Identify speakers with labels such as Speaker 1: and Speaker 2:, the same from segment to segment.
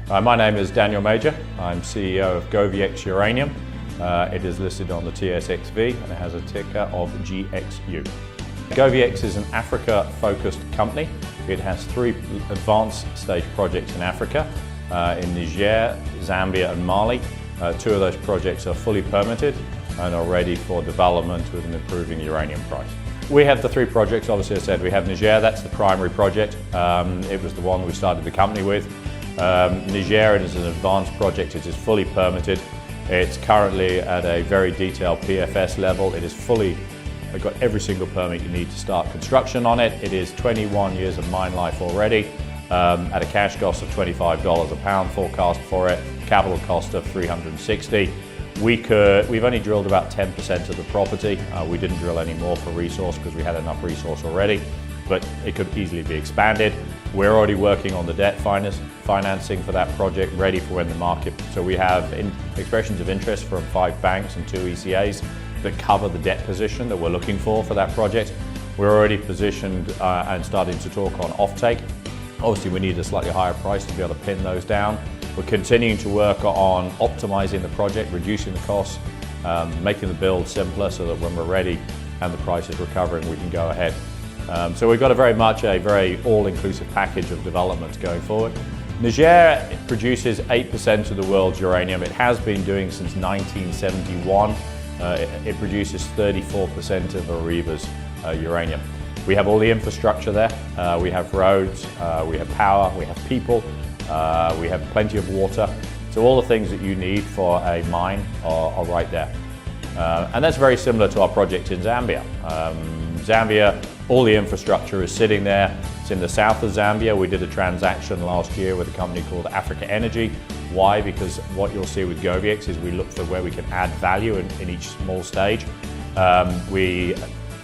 Speaker 1: My name is Daniel Major. I'm CEO of GoviEx Uranium. It is listed on the TSXV and it has a ticker of GXU. GoviEx is an Africa-focused company. It has 3 advanced stage projects in Africa, in Niger, Zambia and Mali. 2 of those projects are fully permitted and are ready for development with an improving uranium price. We have the 3 projects, obviously I said we have Niger, that's the primary project. It was the one we started the company with. Niger is an advanced project, it is fully permitted. It's currently at a very detailed PFS level. It is fully got every single permit you need to start construction on it. It is 21 years of mine life already, at a cash cost of $25 a pound forecast for it, capital cost of $360. We've only drilled about 10% of the property. We didn't drill any more for resource because we had enough resource already, but it could easily be expanded. We're already working on the debt financing for that project, ready for when the market. So we have expressions of interest from 5 banks and 2 ECAs that cover the debt position that we're looking for that project. We're already positioned and starting to talk on offtake. Obviously we need a slightly higher price to be able to pin those down. We're continuing to work on optimizing the project, reducing the costs, making the build simpler so that when we're ready and the price is recovering, we can go ahead. So we've got a very all-inclusive package of developments going forward. Niger produces 8% of the world's uranium. It has been doing since 1971. It produces 34% of Areva's uranium. We have all the infrastructure there. We have roads, we have power, we have people, we have plenty of water. So all the things that you need for a mine are right there. And that's very similar to our project in Zambia. Zambia, all the infrastructure is sitting there. It's in the south of Zambia. We did a transaction last year with a company called Africa Energy. Why? Because what you'll see with GoviEx is we look for where we can add value in each small stage. We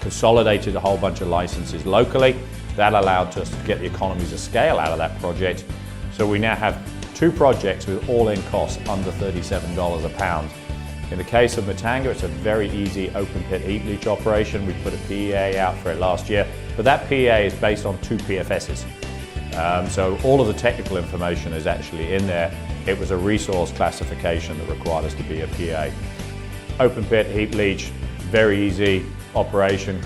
Speaker 1: consolidated a whole bunch of licenses locally. That allowed us to get the economies of scale out of that project. So we now have 2 projects with all-in costs under $37 a pound. In the case of Matanga, it's a very easy open pit heap leach operation. We put a PEA out for it last year, but that PEA is based on 2 PFSs. So all of the technical information is actually in there. It was a resource classification that required us to be a PEA. Open pit heap leach, very easy operation.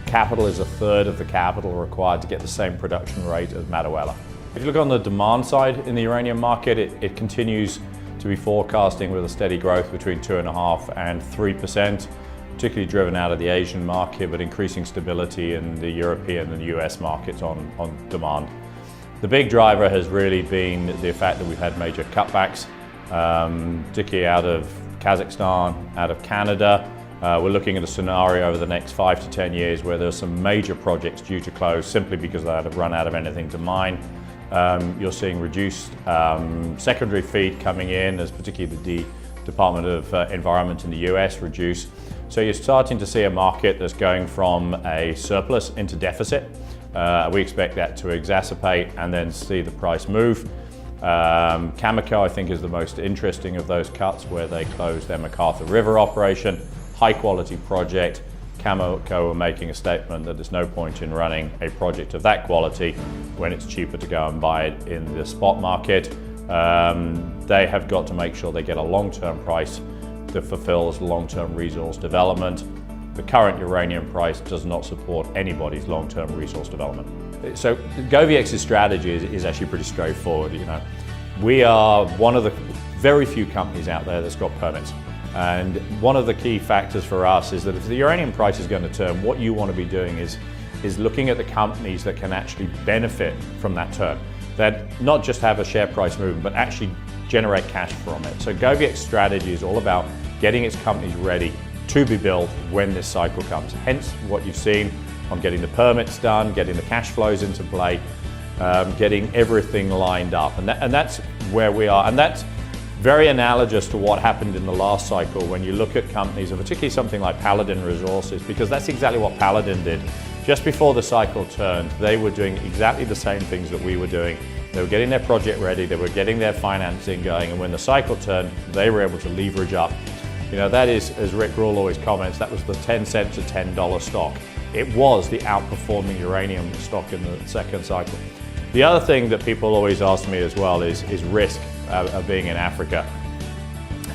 Speaker 1: Capital is 1/3 of the capital required to get the same production rate as Madawaela. If you look on the demand side in the uranium market, it continues to be forecasting with a steady growth between 2.5% and 3%, particularly driven out of the Asian market, but increasing stability in the European and the US markets on demand. The big driver has really been the fact that we've had major cutbacks, particularly out of Kazakhstan, out of Canada. We're looking at a scenario over the next 5 to 10 years where there's some major projects due to close simply because they have run out of anything to mine. You're seeing reduced secondary feed coming in, as particularly the Department of Environment in the US reduce. So you're starting to see a market that's going from a surplus into deficit. We expect that to exacerbate and then see the price move. Cameco, I think, is the most interesting of those cuts where they closed their MacArthur River operation. High quality project. Cameco are making a statement that there's no point in running a project of that quality when it's cheaper to go and buy it in the spot market. They have got to make sure they get a long-term price that fulfills long-term resource development. The current uranium price does not support anybody's long-term resource development. So GoviEx's strategy is actually pretty straightforward. We are one of the very few companies out there that's got permits. And one of the key factors for us is that if the uranium price is going to turn, what you want to be doing is looking at the companies that can actually benefit from that turn. That not just have a share price movement, but actually generate cash from it. So GoviEx's strategy is all about getting its companies ready to be built when this cycle comes. Hence what you've seen on getting the permits done, getting the cash flows into play, getting everything lined up. And that's where we are. And that's very analogous to what happened in the last cycle when you look at companies, and particularly something like Paladin Resources, because that's exactly what Paladin did. Just before the cycle turned, they were doing exactly the same things that we were doing. They were getting their project ready, they were getting their financing going, and when the cycle turned, they were able to leverage up. That is, as Rick Rule always comments, that was the 10 cent to $10 stock. It was the outperforming uranium stock in the second cycle. The other thing that people always ask me as well is risk. of being in Africa.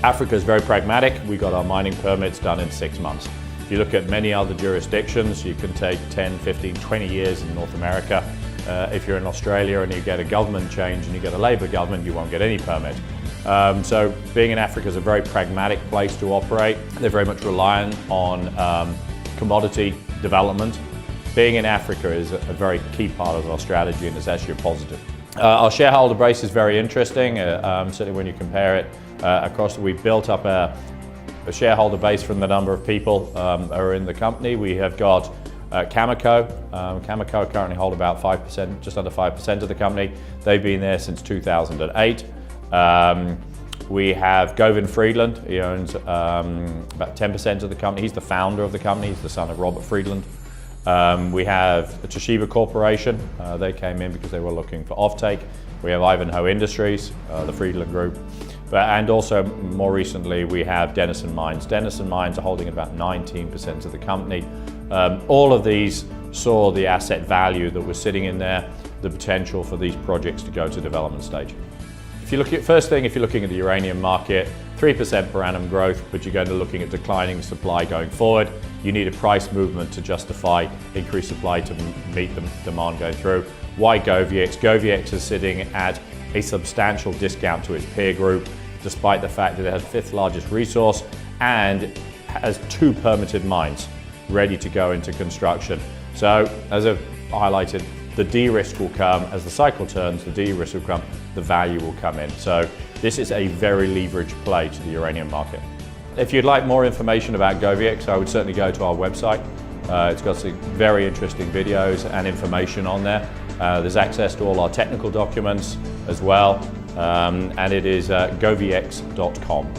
Speaker 1: Africa is very pragmatic. We got our mining permits done in 6 months. If you look at many other jurisdictions, you can take 10, 15, 20 years in North America. If you're in Australia and you get a government change and you get a Labour government, you won't get any permit. So being in Africa is a very pragmatic place to operate. They're very much reliant on commodity development. Being in Africa is a very key part of our strategy, and it's actually a positive. Our shareholder base is very interesting, certainly when you compare it across. We've built up a shareholder base from the number of people who are in the company. We have got Cameco. Cameco currently hold about 5%, just under 5% of the company. They've been there since 2008. We have Govin Friedland. He owns about 10% of the company. He's the founder of the company. He's the son of Robert Friedland. We have the Toshiba Corporation. They came in because they were looking for offtake. We have Ivanhoe Industries, the Friedland Group. And also, more recently, we have Denison Mines. Denison Mines are holding about 19% of the company. All of these saw the asset value that was sitting in there, the potential for these projects to go to development stage. If you look at, first thing, if you're looking at the uranium market, 3% per annum growth, but you're going to be looking at declining supply going forward. You need a price movement to justify increased supply to meet the demand going through. Why GoviEx? GoviEx is sitting at a substantial discount to its peer group, despite the fact that it has the 5th largest resource and has 2 permitted mines ready to go into construction. So, as I've highlighted, the de-risk will come as the cycle turns, the de-risk will come, the value will come in. So this is a very leveraged play to the uranium market. If you'd like more information about GoviEx, I would certainly go to our website. It's got some very interesting videos and information on there. There's access to all our technical documents as well, and it is goviex.com.